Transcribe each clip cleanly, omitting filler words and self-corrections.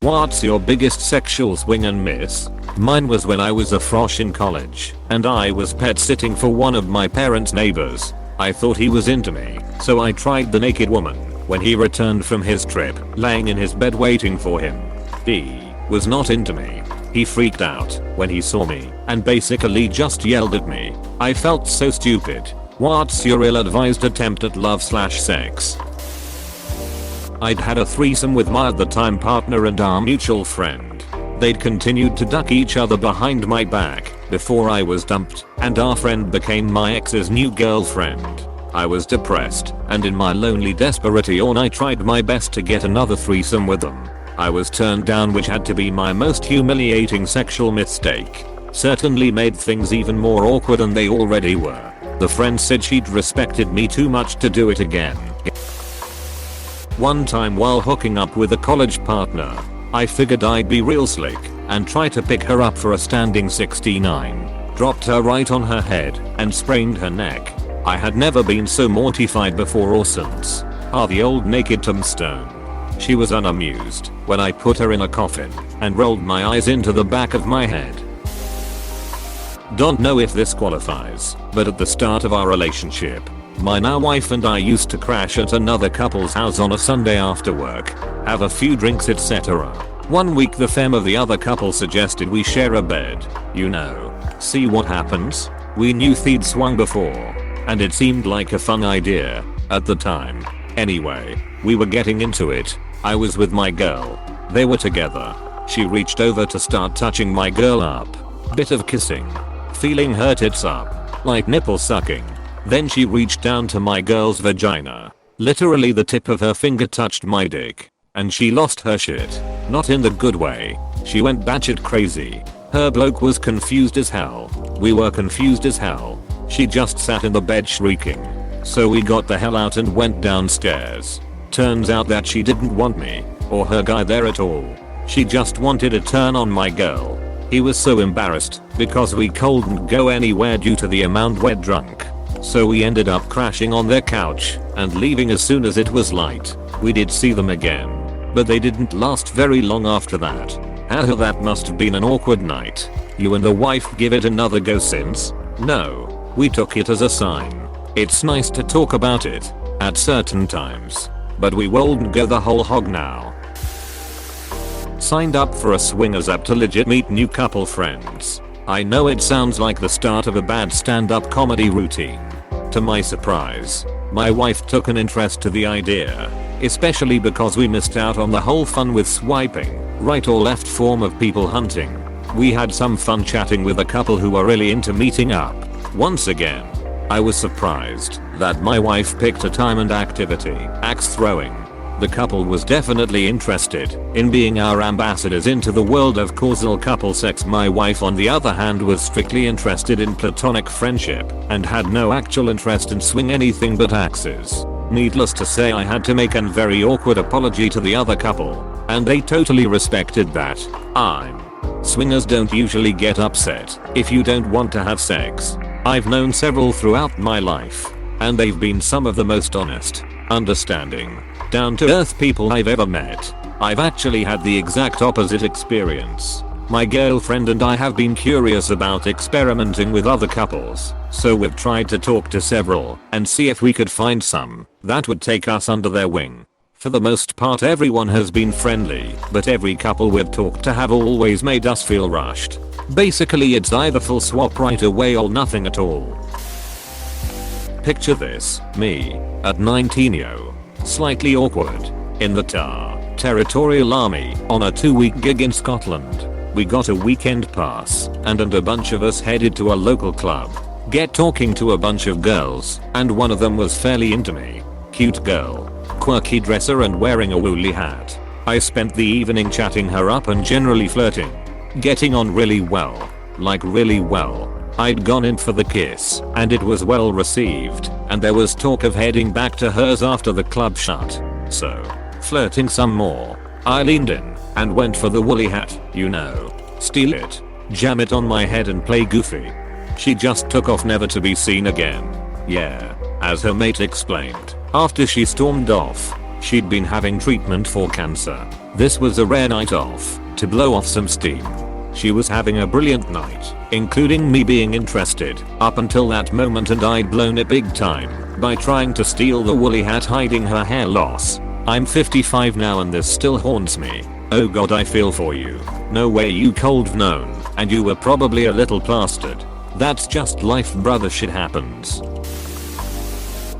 What's your biggest sexual swing and miss? Mine was when I was a frosh in college, and I was pet sitting for one of my parents' neighbors. I thought he was into me, so I tried the naked woman. When he returned from his trip, laying in his bed waiting for him, he was not into me. He freaked out when he saw me and basically just yelled at me. I felt so stupid. What's your ill-advised attempt at love/sex? I'd had a threesome with my at-the-time partner and our mutual friend. They'd continued to duck each other behind my back before I was dumped, and our friend became my ex's new girlfriend. I was depressed, and in my lonely desperation I tried my best to get another threesome with them. I was turned down, which had to be my most humiliating sexual mistake. Certainly made things even more awkward than they already were. The friend said she'd respected me too much to do it again. One time while hooking up with a college partner, I figured I'd be real slick and try to pick her up for a standing 69. Dropped her right on her head and sprained her neck. I had never been so mortified before or since. The old naked tombstone. She was unamused when I put her in a coffin and rolled my eyes into the back of my head. Don't know if this qualifies, but at the start of our relationship, my now wife and I used to crash at another couple's house on a Sunday after work, have a few drinks, etc. One week the femme of the other couple suggested we share a bed. See what happens? We knew they'd swung before, and it seemed like a fun idea at the time. Anyway, we were getting into it. I was with my girl. They were together. She reached over to start touching my girl up. Bit of kissing. Feeling her tits up. Like nipple sucking. Then she reached down to my girl's vagina. Literally the tip of her finger touched my dick. And she lost her shit. Not in the good way. She went batshit crazy. Her bloke was confused as hell. We were confused as hell. She just sat in the bed shrieking. So we got the hell out and went downstairs. Turns out that she didn't want me or her guy there at all. She just wanted to turn on my girl. He was so embarrassed because we couldn't go anywhere due to the amount we're drunk. So we ended up crashing on their couch and leaving as soon as it was light. We did see them again, but they didn't last very long after that. That must have been an awkward night. You and the wife give it another go since? No, we took it as a sign. It's nice to talk about it at certain times, but we won't go the whole hog now. Signed up for a swingers app to legit meet new couple friends. I know it sounds like the start of a bad stand-up comedy routine. To my surprise, my wife took an interest to the idea, especially because we missed out on the whole fun with swiping, right or left form of people hunting. We had some fun chatting with a couple who were really into meeting up. Once again, I was surprised that my wife picked a time and activity, axe throwing. The couple was definitely interested in being our ambassadors into the world of causal couple sex. My wife on the other hand was strictly interested in platonic friendship and had no actual interest in swing anything but axes. Needless to say, I had to make a very awkward apology to the other couple, and they totally respected that. Swingers don't usually get upset if you don't want to have sex. I've known several throughout my life, and they've been some of the most honest, understanding, down-to-earth people I've ever met. I've actually had the exact opposite experience. My girlfriend and I have been curious about experimenting with other couples, so we've tried to talk to several and see if we could find some that would take us under their wing. For the most part everyone has been friendly, but every couple we've talked to have always made us feel rushed. Basically it's either full swap right away or nothing at all. Picture this, me, at 19, slightly awkward, in the Territorial Army, on a 2-week gig in Scotland. We got a weekend pass, and a bunch of us headed to a local club. Get talking to a bunch of girls, and one of them was fairly into me. Cute girl, quirky dresser and wearing a woolly hat. I spent the evening chatting her up and generally flirting. Getting on really well. Like really well. I'd gone in for the kiss, and it was well received, and there was talk of heading back to hers after the club shut. So, flirting some more, I leaned in, and went for the woolly hat, steal it, jam it on my head and play goofy. She just took off never to be seen again. Yeah, as her mate explained, after she stormed off, she'd been having treatment for cancer. This was a rare night off to blow off some steam. She was having a brilliant night, including me being interested up until that moment, and I'd blown it big time by trying to steal the woolly hat hiding her hair loss. I'm 55 now and this still haunts me. Oh god, I feel for you. No way you could've known, and you were probably a little plastered. That's just life brother, shit happens.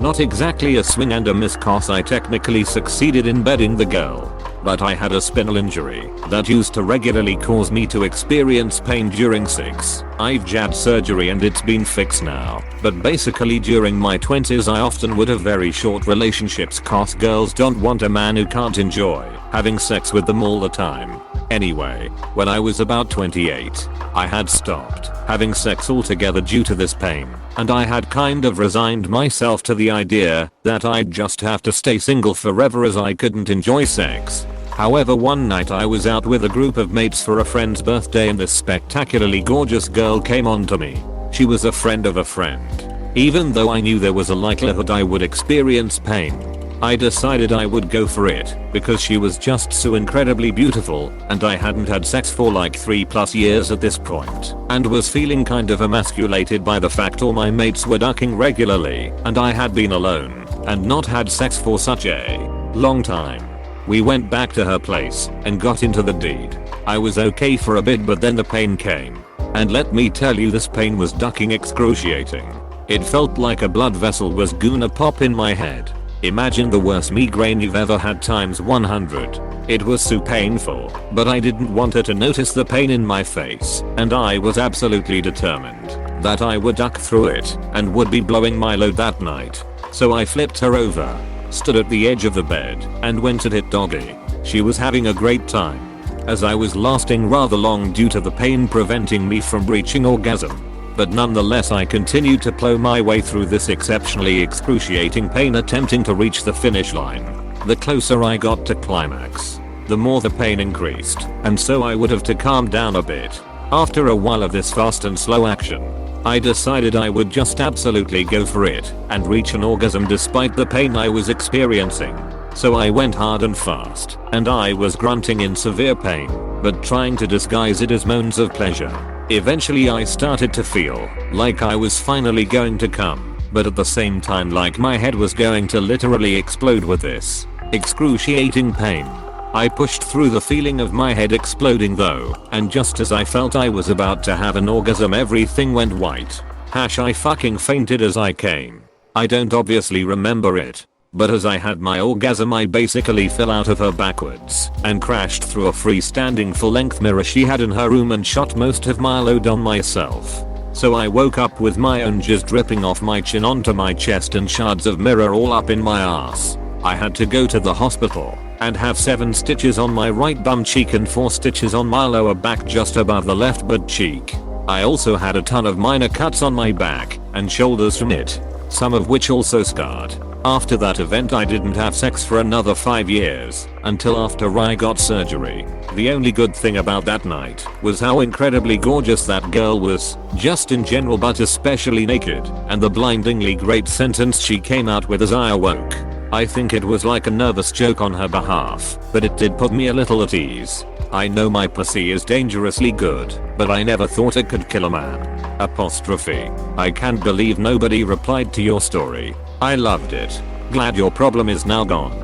Not exactly a swing and a miss cause I technically succeeded in bedding the girl, but I had a spinal injury that used to regularly cause me to experience pain during sex. I've had surgery and it's been fixed now, but basically during my 20s I often would have very short relationships cause girls don't want a man who can't enjoy having sex with them all the time. Anyway, when I was about 28, I had stopped having sex altogether due to this pain, and I had kind of resigned myself to the idea that I'd just have to stay single forever as I couldn't enjoy sex. However, one night I was out with a group of mates for a friend's birthday and this spectacularly gorgeous girl came on to me. She was a friend of a friend. Even though I knew there was a likelihood I would experience pain, I decided I would go for it because she was just so incredibly beautiful and I hadn't had sex for like 3+ years at this point and was feeling kind of emasculated by the fact all my mates were ducking regularly and I had been alone and not had sex for such a long time. We went back to her place and got into the deed. I was okay for a bit, but then the pain came. And let me tell you, this pain was ducking excruciating. It felt like a blood vessel was gonna pop in my head. Imagine the worst migraine you've ever had times 100. It was so painful, but I didn't want her to notice the pain in my face, and I was absolutely determined that I would duck through it and would be blowing my load that night. So I flipped her over, stood at the edge of the bed, and went at it doggy. She was having a great time, as I was lasting rather long due to the pain preventing me from reaching orgasm. But nonetheless I continued to plow my way through this exceptionally excruciating pain, attempting to reach the finish line. The closer I got to climax, the more the pain increased, and so I would have to calm down a bit. After a while of this fast and slow action, I decided I would just absolutely go for it and reach an orgasm despite the pain I was experiencing. So I went hard and fast, and I was grunting in severe pain, but trying to disguise it as moans of pleasure. Eventually I started to feel like I was finally going to come, but at the same time like my head was going to literally explode with this excruciating pain. I pushed through the feeling of my head exploding though, and just as I felt I was about to have an orgasm, everything went white. I fucking fainted as I came. I don't obviously remember it, but as I had my orgasm I basically fell out of her backwards and crashed through a freestanding full-length mirror she had in her room and shot most of my load on myself. So I woke up with my own jizz dripping off my chin onto my chest and shards of mirror all up in my ass. I had to go to the hospital and have 7 stitches on my right bum cheek and 4 stitches on my lower back just above the left butt cheek. I also had a ton of minor cuts on my back and shoulders from it, some of which also scarred. After that event I didn't have sex for another 5 years, until after I got surgery. The only good thing about that night was how incredibly gorgeous that girl was, just in general but especially naked, and the blindingly great sentence she came out with as I awoke. I think it was like a nervous joke on her behalf, but it did put me a little at ease. I know my pussy is dangerously good, but I never thought it could kill a man. Apostrophe. I can't believe nobody replied to your story. I loved it. Glad your problem is now gone.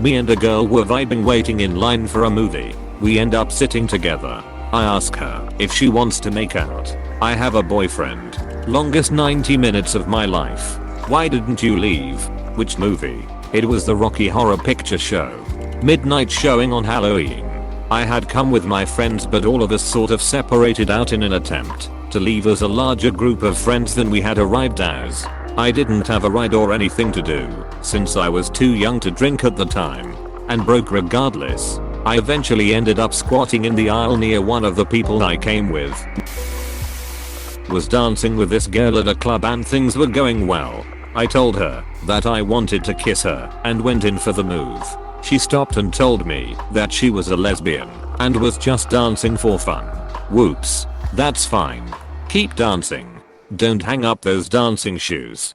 Me and a girl were vibing waiting in line for a movie. We end up sitting together. I ask her if she wants to make out. I have a boyfriend. Longest 90 minutes of my life. Why didn't you leave? Which movie? It was the Rocky Horror Picture Show. Midnight showing on Halloween. I had come with my friends but all of us sort of separated out in an attempt to leave as a larger group of friends than we had arrived as. I didn't have a ride or anything to do, since I was too young to drink at the time, and broke regardless. I eventually ended up squatting in the aisle near one of the people I came with. Was dancing with this girl at a club and things were going well. I told her that I wanted to kiss her and went in for the move. She stopped and told me that she was a lesbian and was just dancing for fun. Whoops. That's fine. Keep dancing. Don't hang up those dancing shoes.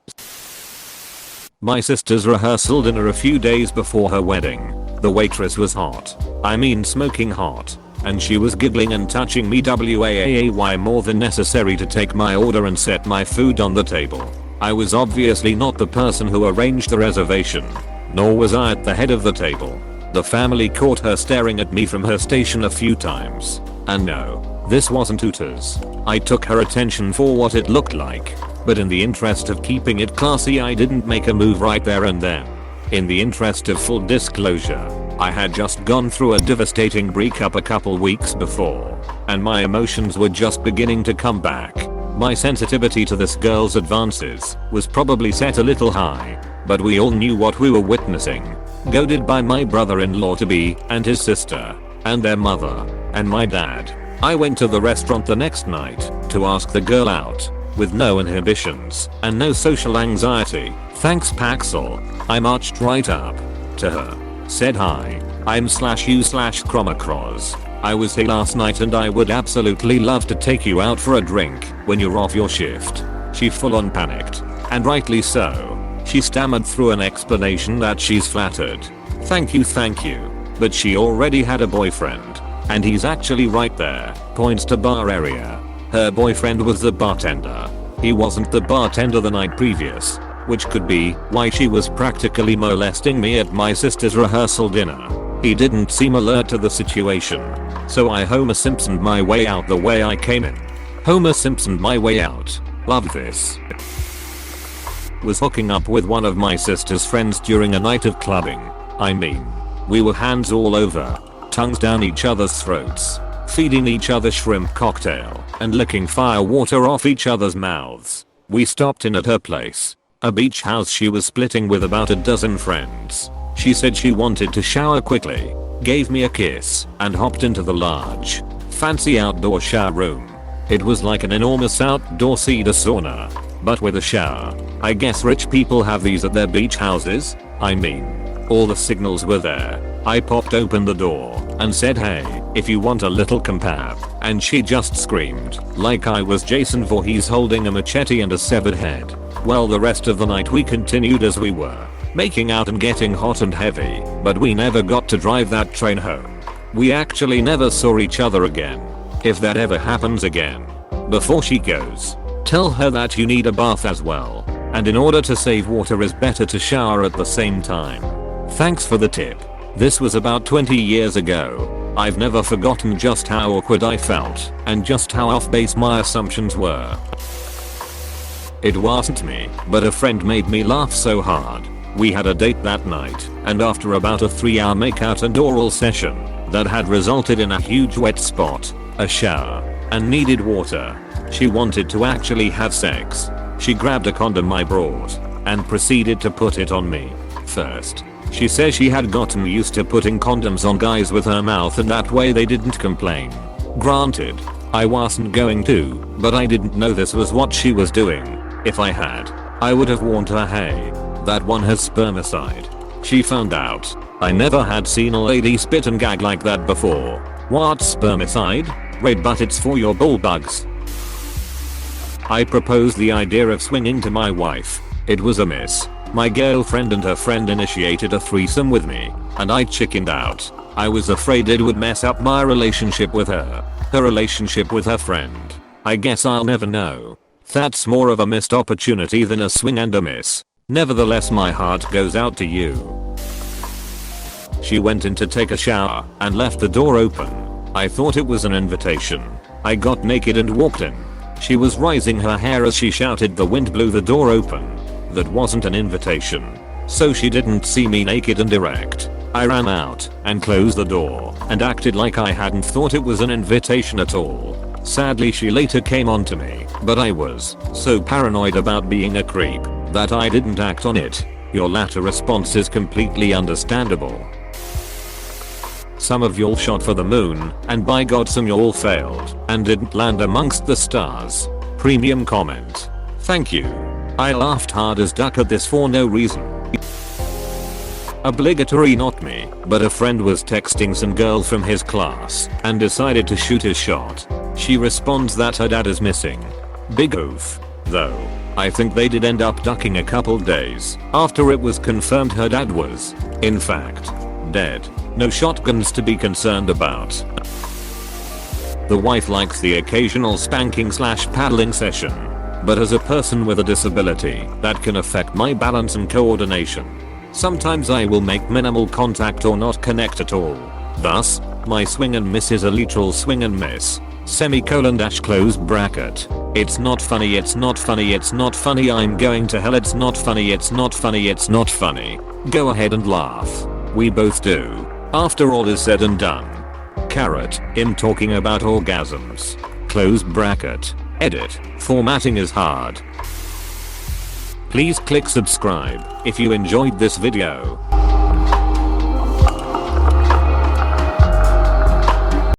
My sister's rehearsal dinner a few days before her wedding. The waitress was hot. I mean smoking hot. And she was giggling and touching me way more than necessary to take my order and set my food on the table. I was obviously not the person who arranged the reservation. Nor was I at the head of the table. The family caught her staring at me from her station a few times. And no, this wasn't Hooters. I took her attention for what it looked like. But in the interest of keeping it classy, I didn't make a move right there and then. In the interest of full disclosure, I had just gone through a devastating breakup a couple weeks before, and my emotions were just beginning to come back. My sensitivity to this girl's advances was probably set a little high, but we all knew what we were witnessing. Goaded by my brother-in-law-to-be and his sister, and their mother, and my dad, I went to the restaurant the next night to ask the girl out, with no inhibitions and no social anxiety. Thanks Paxel. I marched right up to her, said hi, I'm /you/Chromacross. I was here last night and I would absolutely love to take you out for a drink when you're off your shift. She full on panicked, and rightly so. She stammered through an explanation that she's flattered. Thank you, but she already had a boyfriend, and he's actually right there, points to bar area. Her boyfriend was the bartender. He wasn't the bartender the night previous, which could be why she was practically molesting me at my sister's rehearsal dinner. He didn't seem alert to the situation, so I Homer Simpsoned my way out the way I came in. Homer Simpsoned my way out. Love this. Was hooking up with one of my sister's friends during a night of clubbing. I mean, we were hands all over, tongues down each other's throats, feeding each other shrimp cocktail, and licking fire water off each other's mouths. We stopped in at her place, a beach house she was splitting with about a dozen friends. She said she wanted to shower quickly, gave me a kiss, and hopped into the large, fancy outdoor shower room. It was like an enormous outdoor cedar sauna, but with a shower. I guess rich people have these at their beach houses. I mean, all the signals were there. I popped open the door and said, hey, if you want a little compap, and she just screamed like I was Jason Voorhees holding a machete and a severed head. Well, the rest of the night we continued as we were, making out and getting hot and heavy, but we never got to drive that train home. We actually never saw each other again. If that ever happens again, before she goes, tell her that you need a bath as well, and in order to save water is better to shower at the same time. Thanks for the tip. This was about 20 years ago. I've never forgotten just how awkward I felt, and just how off base my assumptions were. It wasn't me, but a friend made me laugh so hard. We had a date that night, and after about a 3-hour makeout and oral session that had resulted in a huge wet spot, a shower, and needed water, she wanted to actually have sex. She grabbed a condom I brought and proceeded to put it on me. First, she says she had gotten used to putting condoms on guys with her mouth and that way they didn't complain. Granted, I wasn't going to, but I didn't know this was what she was doing. If I had, I would have warned her, hey, that one has spermicide. She found out. I never had seen a lady spit and gag like that before. What's spermicide? Wait, but it's for your bull bugs. I proposed the idea of swinging to my wife. It was a miss. My girlfriend and her friend initiated a threesome with me, and I chickened out. I was afraid it would mess up my relationship with her relationship with her friend. I guess I'll never know. That's more of a missed opportunity than a swing and a miss. Nevertheless, my heart goes out to you. She went in to take a shower and left the door open. I thought it was an invitation. I got naked and walked in. She was raising her hair as she shouted, the wind blew the door open. That wasn't an invitation. So she didn't see me naked and erect. I ran out and closed the door and acted like I hadn't thought it was an invitation at all. Sadly, she later came on to me, but I was so paranoid about being a creep that I didn't act on it. Your latter response is completely understandable. Some of y'all shot for the moon, and by God some y'all failed and didn't land amongst the stars. Premium comment. Thank you. I laughed hard as duck at this for no reason. Obligatory not me, but a friend was texting some girl from his class and decided to shoot his shot. She responds that her dad is missing. Big oof. Though, I think they did end up ducking a couple days after it was confirmed her dad was, in fact, dead. No shotguns to be concerned about. The wife likes the occasional spanking / paddling session. But as a person with a disability, that can affect my balance and coordination. Sometimes I will make minimal contact or not connect at all. Thus, my swing and miss is a literal swing and miss. Semicolon dash close bracket. It's not funny, it's not funny, it's not funny, I'm going to hell, it's not funny, it's not funny, it's not funny. Go ahead and laugh. We both do. After all is said and done. Carrot, him talking about orgasms. Close bracket. Edit. Formatting is hard. Please click subscribe if you enjoyed this video.